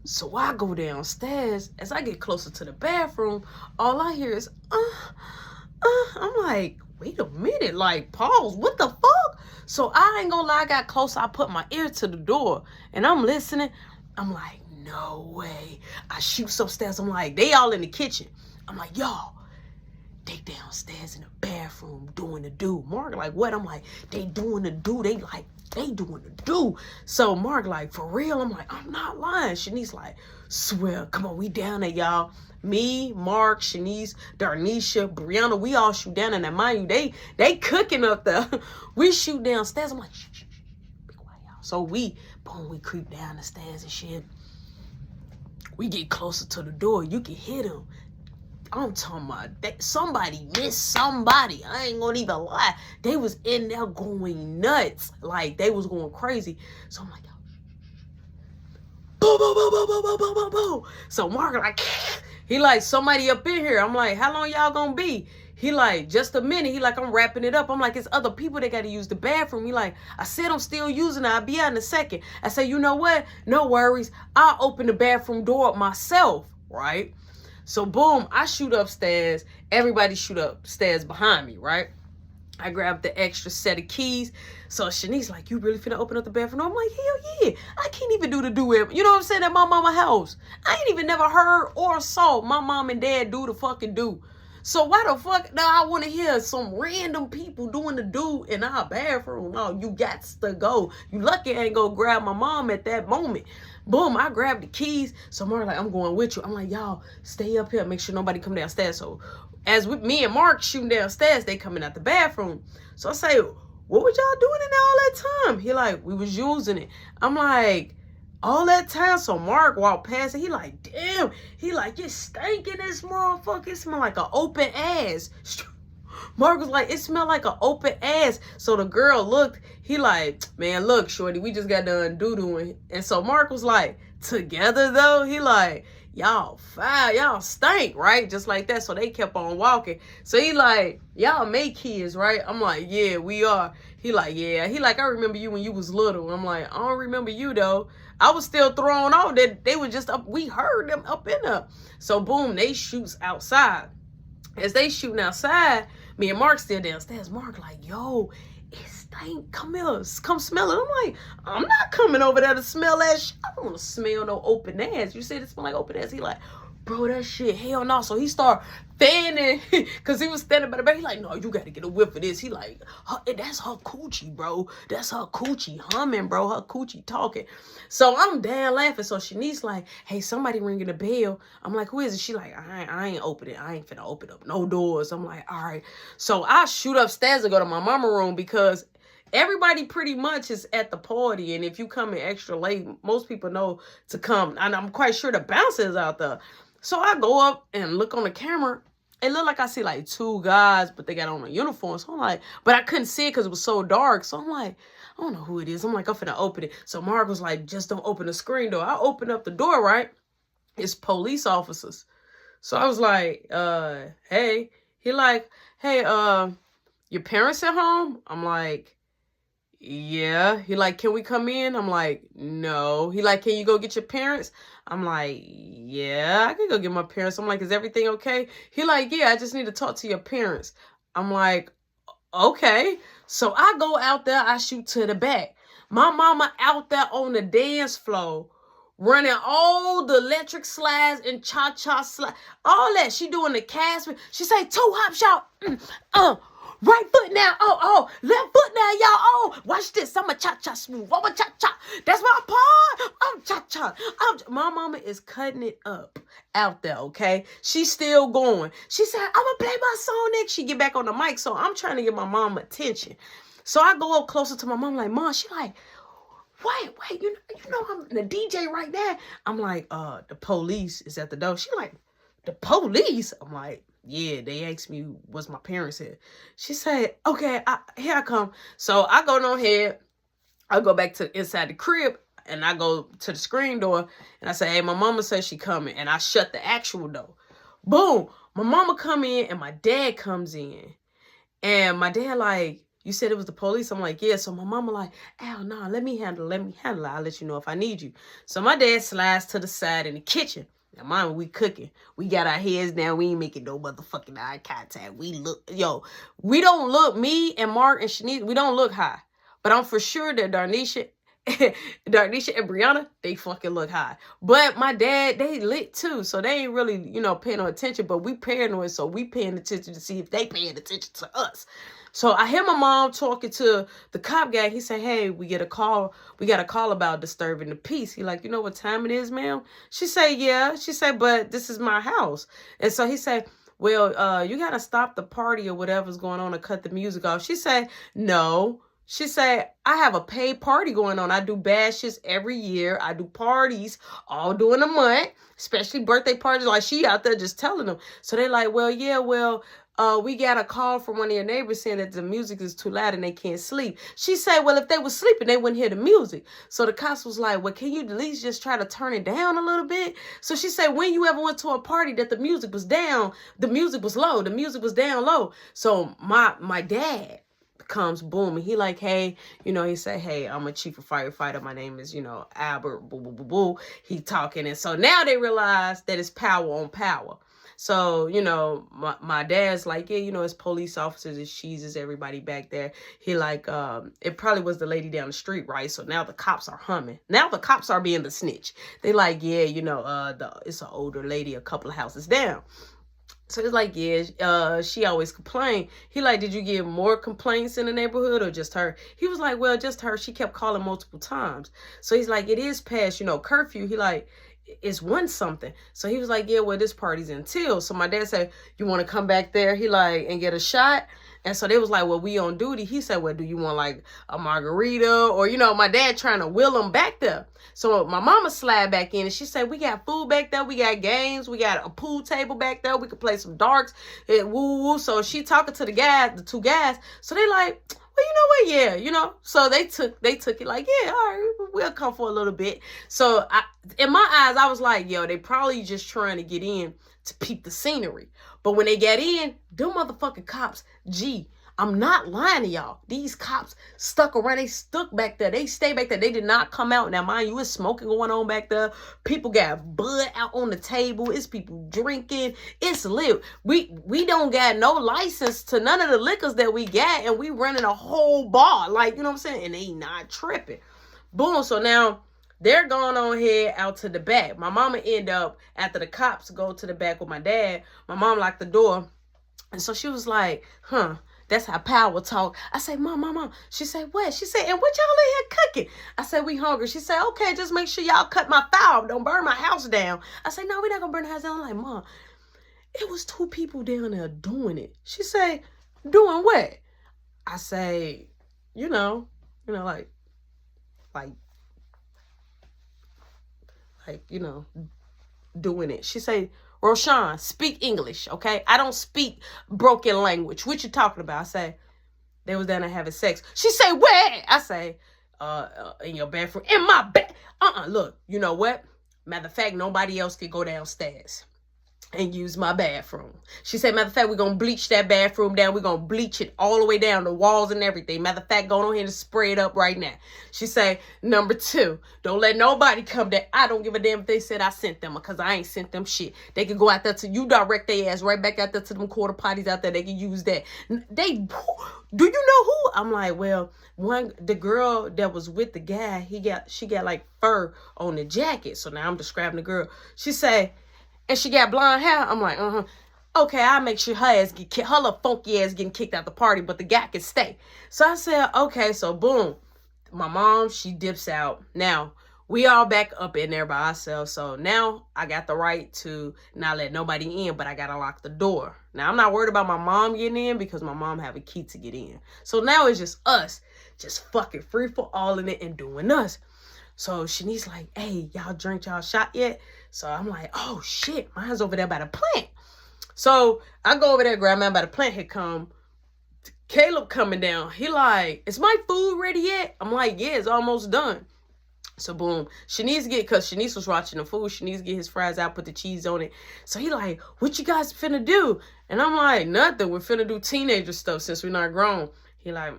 So I go downstairs. As I get closer to the bathroom, all I hear is, I'm like, wait a minute, like, pause, what the fuck? So I ain't gonna lie, I got close. I put my ear to the door and I'm listening. I'm like, no way. I shoot upstairs. I'm like, they all in the kitchen. I'm like, y'all, they downstairs in the bathroom doing the do. Mark like, what? I'm like, they doing the do. They doing the do. So Mark like, for real? I'm like, I'm not lying. Shanice like, swear, come on, we down there, y'all. Me, Mark, Shanice, Darnisha, Brianna, we all shoot down in there. Mind you, they cooking up there. We shoot downstairs. I'm like, shh, shh, shh, be quiet, y'all. So we creep down the stairs and shit. We get closer to the door. You can hear them. I'm talking about that somebody missed somebody. I ain't gonna even lie. They was in there going nuts. Like, they was going crazy. So I'm like, yo, boom, boom, boom, boom, boom, boom, boom, boom, boom. So Mark like, he like, somebody up in here. I'm like, how long y'all gonna be? He like, just a minute. He like, I'm wrapping it up. I'm like, it's other people that got to use the bathroom. He like, I said I'm still using it. I'll be out in a second. I say, you know what? No worries. I'll open the bathroom door up myself, right? So boom, I shoot upstairs. Everybody shoot upstairs behind me, right? I grabbed the extra set of keys. So Shanice like, you really finna open up the bathroom? I'm like, hell yeah. I can't even do it. You know what I'm saying? At my mama house. I ain't even never heard or saw my mom and dad do the fucking do. So why the fuck now I want to hear some random people doing the do in our bathroom? No, you got to go. You lucky I ain't go grab my mom at that moment. Boom, I grabbed the keys. So Mark like, I'm going with you. I'm like, y'all stay up here. Make sure nobody come downstairs. So as with me and Mark shooting downstairs, they coming out the bathroom. So I say, what was y'all doing in there all that time? He like, we was using it. I'm like, all that time. So Mark walked past it. He like, damn. He like, you stinking this motherfucker. It smell like an open ass. Mark was like, it smelled like an open ass. So the girl looked. He like, man, look, shorty, we just got done doo-dooing. And so Mark was like, together though? He like, y'all foul, y'all stink, right? Just like that. So they kept on walking. So he like, y'all make kids, right? I'm like, yeah, we are. He like, yeah. He like, I remember you when you was little. I'm like, I don't remember you though. I was still thrown off that they were just up. We heard them up in there. So boom, they shoots outside. As they shooting outside, me and Mark still downstairs. Mark like, yo, it stink. Come here, come smell it. I'm like, I'm not coming over there to smell that shit. I don't want to smell no open ass. You said it smell like open ass. He like, bro, that shit, hell no. So he start fanning, because he was standing by the back. He like, no, you got to get a whiff of this. He like, that's her coochie, bro. That's her coochie humming, bro. Her coochie talking. So I'm down laughing. So Shanice like, hey, somebody ringing the bell. I'm like, who is it? She like, I ain't open it. I ain't finna open up no doors. I'm like, all right. So I shoot upstairs and go to my mama room, because everybody pretty much is at the party. And if you come in extra late, most people know to come. And I'm quite sure the bouncer is out there. So I go up and look on the camera. It looked like I see like two guys, but they got on a uniform. So I'm like, but I couldn't see it because it was so dark. So I'm like, I don't know who it is. I'm like, I'm finna open it. So Mark was like, just don't open the screen door. I opened up the door, right? It's police officers. So I was like, hey. He like, hey, your parents at home? I'm like, yeah. He like, can we come in? I'm like, no. He like, can you go get your parents? I'm like, yeah, I can go get my parents. I'm like, is everything okay? He like, yeah, I just need to talk to your parents. I'm like, okay. So I go out there, I shoot to the back. My mama out there on the dance floor, running all the electric slides and cha-cha slides, all that. She doing the cast. She say, 2 hop shot. Right foot now. Oh, left foot now, y'all. Oh, watch this. I'm a cha-cha smooth. I'm a cha-cha. That's my part. I'm cha-cha. My mama is cutting it up out there, okay? She's still going. She said, I'm going to play my song next. She get back on the mic, so I'm trying to get my mom attention. So I go up closer to my mom, like, Mom, she like, wait, you know I'm the DJ right there. I'm like, the police is at the door. She like, the police? I'm like, yeah, they asked me what's my parents here. She said, okay, here I come. So I go on ahead. I go back to inside the crib and I go to the screen door and I say, hey, my mama says she coming. And I shut the actual door. Boom. My mama come in and my dad comes in. And my dad like, You said it was the police? I'm like, yeah. So my mama like, Al, nah, let me handle it. I'll let you know if I need you. So my dad slides to the side in the kitchen. Now, mom, we cooking. We got our heads down. We ain't making no motherfucking eye contact. We don't look, me and Mark and Shanice, we don't look high. But I'm for sure that Darnisha and Brianna, they fucking look high. But my dad, they lit too. So they ain't really, paying no attention. But we paranoid, so we paying attention to see if they paying attention to us. So I hear my mom talking to the cop guy. He said, hey, we got a call about disturbing the peace. He like, you know what time it is, ma'am? She said, yeah. She said, but this is my house. And so he said, well, you got to stop the party or whatever's going on and cut the music off. She said, no. She said, I have a paid party going on. I do bashes every year. I do parties all during the month, especially birthday parties. Like, she out there just telling them. So they like, well, yeah, we got a call from one of your neighbors saying that the music is too loud and they can't sleep. She said, well, if they were sleeping, they wouldn't hear the music. So the cops was like, well, can you at least just try to turn it down a little bit? So she said, when you ever went to a party that the music was down, the music was low, the music was down low. So my dad comes booming. He like, hey, he said, hey, I'm a chief of firefighter. My name is, Albert, boo, boo, boo, boo. He talking. And so now they realize that it's power on power. So, my dad's like, yeah, it's police officers, it's cheeses, everybody back there. He like, it probably was the lady down the street, right? So now the cops are humming. Now the cops are being the snitch. They like, yeah, it's an older lady a couple of houses down. So it's like, yeah, she always complained. He like, did you get more complaints in the neighborhood or just her? He was like, well, just her. She kept calling multiple times. So he's like, it is past, curfew. He like, it's 1 something. So he was like, yeah, well, this party's until. So my dad said, you want to come back there? He like, and get a shot? And so they was like, well, we on duty. He said, well, do you want like a margarita? Or, my dad trying to wheel him back there. So my mama slid back in and she said, we got food back there. We got games. We got a pool table back there. We could play some darts. And woo woo. So she talking to the 2 guys. So they like, well, you know what? Yeah, So they took it like, yeah, all right, we'll come for a little bit. So in my eyes, I was like, yo, they probably just trying to get in to peep the scenery. But when they get in, them motherfucking cops, I'm not lying to y'all. These cops stuck around. They stuck back there. They stay back there. They did not come out. Now, mind you, it's smoking going on back there. People got bud out on the table. It's people drinking. It's lit. We don't got no license to none of the liquors that we got, and we running a whole bar. Like, you know what I'm saying? And they not tripping. Boom. So now they're going on here out to the back. My mama end up, after the cops go to the back with my dad, my mom locked the door. And so she was like, that's how power talk. I say, mom. She said, what? She said, and what y'all in here cooking? I said, we hungry. She said, okay, just make sure y'all cut my fire. Don't burn my house down. I said, no, we're not going to burn the house down. I'm like, Mom, it was 2 people down there doing it. She said, doing what? I say, like, doing it. She say, Roshan, speak English, okay? I don't speak broken language. What you talking about? I say, they was down there having sex. She say, where? I say, in your bathroom. In my bed. Look, you know what? Matter of fact, nobody else could go downstairs and use my bathroom. She said, matter of fact, we're going to bleach that bathroom down. We're going to bleach it all the way down, the walls and everything. Matter of fact, go on here and spray it up right now. She said, number 2, don't let nobody come there. I don't give a damn if they said I sent them, because I ain't sent them shit. They can go out there to, you direct their ass right back out there to them quarter potties out there. They can use that. Do you know who? I'm like, well, the girl that was with the guy, she got like fur on the jacket. So now I'm describing the girl. She say, and she got blonde hair. I'm like, okay, I'll make sure her little funky ass getting kicked out the party, but the guy can stay. So I said, okay, so boom. My mom, she dips out. Now, we all back up in there by ourselves. So now I got the right to not let nobody in, but I got to lock the door. Now, I'm not worried about my mom getting in because my mom have a key to get in. So now it's just us, just fucking free for all in it and doing us. So Shanice like, hey, y'all drink y'all shot yet? So I'm like, oh shit, mine's over there by the plant. So I go over there, grab mine by the plant. Here come Caleb coming down. He like, is my food ready yet? I'm like, yeah, it's almost done. So boom, because Shanice was watching the food. Shanice get his fries out, put the cheese on it. So he like, what you guys finna do? And I'm like, nothing. We're finna do teenager stuff since we're not grown. He like,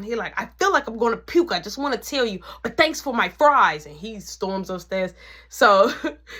He like, I feel like I'm going to puke. I just want to tell you, but thanks for my fries. And he storms upstairs. So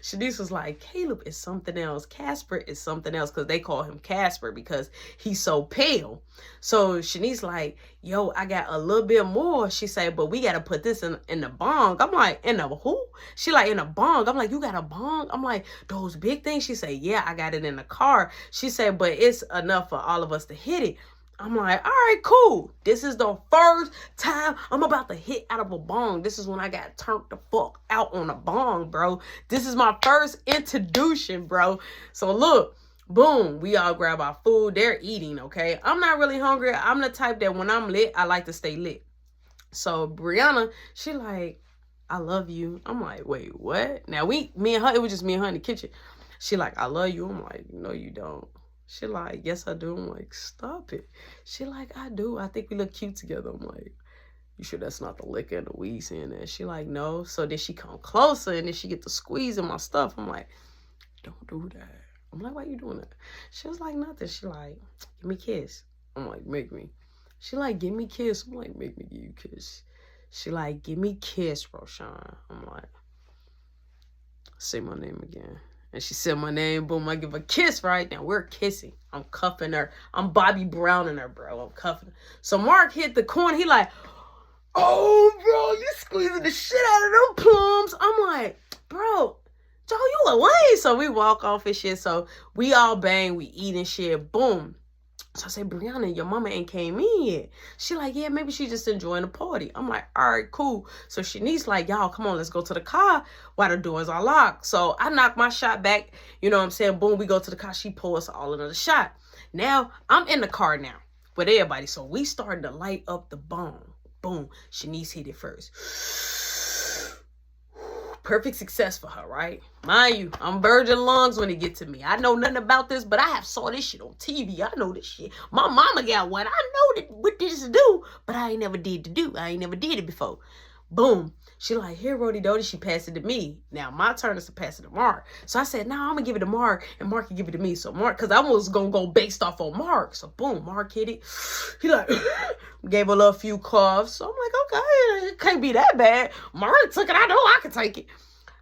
Shanice was like, Caleb is something else. Casper is something else, because they call him Casper because he's so pale. So Shanice like, yo, I got a little bit more. She said, but we got to put this in the bong. I'm like, in the who? She like, in a bong. I'm like, you got a bong? I'm like, those big things? She said, yeah, I got it in the car. She said, but it's enough for all of us to hit it. I'm like, all right, cool. This is the first time I'm about to hit out of a bong. This is when I got turned the fuck out on a bong, bro. This is my first introduction, bro. So look, boom, we all grab our food. They're eating, okay? I'm not really hungry. I'm the type that when I'm lit, I like to stay lit. So Brianna, she like, I love you. I'm like, wait, what? Now me and her, it was just me and her in the kitchen. She like, I love you. I'm like, no, you don't. She like, yes, I do. I'm like, stop it. She like, I do. I think we look cute together. I'm like, you sure that's not the liquor and the weed in there? She like, no. So then she come closer and then she get to squeezing my stuff. I'm like, don't do that. I'm like, why you doing that? She was like, nothing. She like, give me a kiss. I'm like, make me. She like, give me a kiss. I'm like, make me give you a kiss. She like, give me a kiss, Roshan. I'm like, say my name again. And she said my name, boom, I give a kiss, right? Now we're kissing. I'm cuffing her. I'm Bobby Browning her, bro. I'm cuffing her. So Mark hit the corner. He like, oh, bro, you squeezing the shit out of them plums. I'm like, bro, Joe, you a lame. So we walk off and shit. So we all bang, we eating shit, boom. So I said, Brianna, your mama ain't came in yet. She like, yeah, maybe she just enjoying the party. I'm like, all right, cool. So Shanice like, y'all, come on, let's go to the car while the doors are locked. So I knock my shot back. You know what I'm saying? Boom, we go to the car. She pour us all another shot. Now, I'm in the car now with everybody. So we started to light up the bomb. Boom. Shanice hit it first. Perfect success for her, right? Mind you, I'm virgin lungs when it get to me. I know nothing about this, but I have saw this shit on TV. I know this shit. My mama got one. I know what this do, but I ain't never did to do. I ain't never did it before. Boom. She like, here, Rody Dody. She passed it to me. Now, my turn is to pass it to Mark. So I said, no, I'm going to give it to Mark, and Mark can give it to me. So Mark, because I was going to go based off on Mark. So boom, Mark hit it. He like, gave a little few coughs. So I'm like, okay, it can't be that bad. Mark took it. I know I can take it.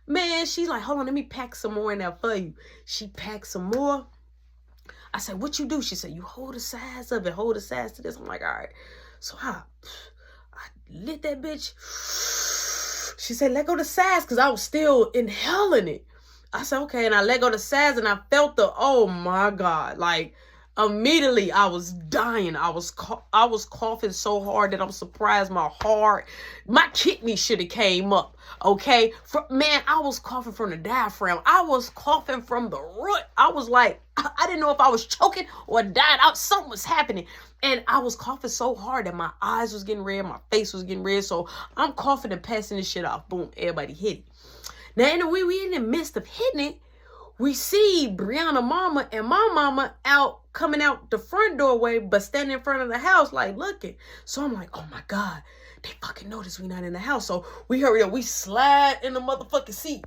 Man, she's like, hold on, let me pack some more in there for you. She packed some more. I said, what you do? She said, you hold the size of it. Hold the size to this. I'm like, all right. So I lit that bitch. She said, let go the size, because I was still inhaling it. I said, okay. And I let go the size, and I felt the, oh my God. Like, immediately I was dying. I was coughing so hard that I'm surprised my kidney should have came up. Okay. Man, I was coughing from the diaphragm. I was coughing from the root. I was like, I didn't know if I was choking or dying. Something was happening. And I was coughing so hard that my eyes was getting red. My face was getting red. So I'm coughing and passing this shit off. Boom. Everybody hit it. Now, we in the midst of hitting it, we see Brianna mama and my mama coming out the front doorway, but standing in front of the house, like looking. So I'm like, oh my God, they fucking notice we not in the house. So we hurry up, we slide in the motherfucking seat.